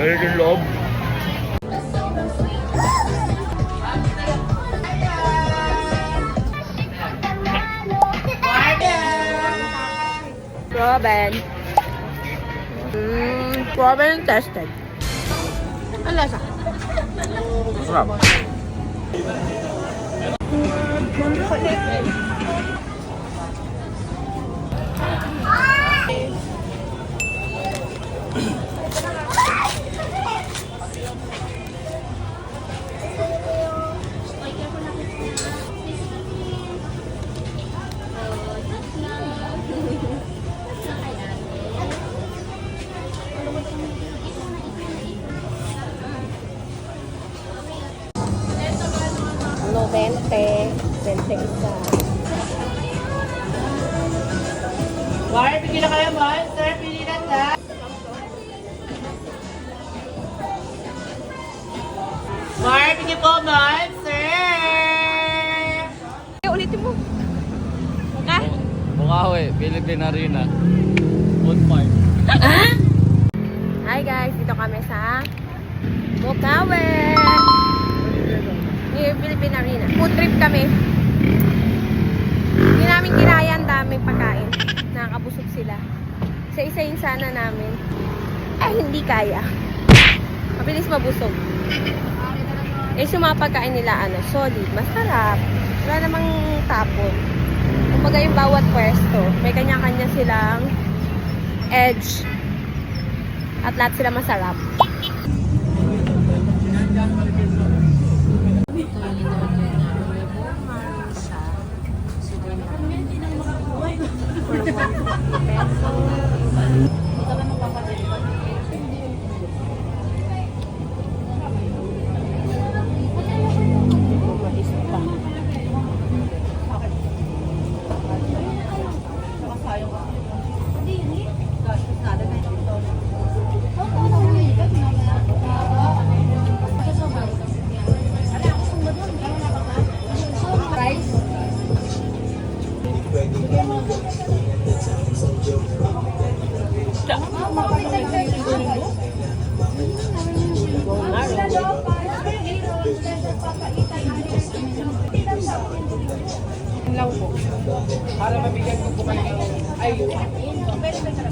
Meron yung loob. Proven. Proven tested. Ang lasa? Masarap. No, 20. 20 isa. Mar, pili na kayo, Mar. Sir, pili na sa. Mar, pili po, Mar. Sir! Ulitin mo. Ha? Bukawi, Philippine Arena. Food fight. Hi guys, dito kami sa Bukawi. Near Philippine Arena. Food trip kami. Hindi namin kinaya, ang daming pagkain. Nakakabusog sila. Isa-isayin sana namin. Hindi kaya. Mabilis mabusog. Yung mga pagkain nila, solid, masarap. Wala namang tapon. Kumbaga yung bawat pwesto, may kanya-kanya silang edge. At lahat sila masarap. Para mabigyan ko po kayo. Ay,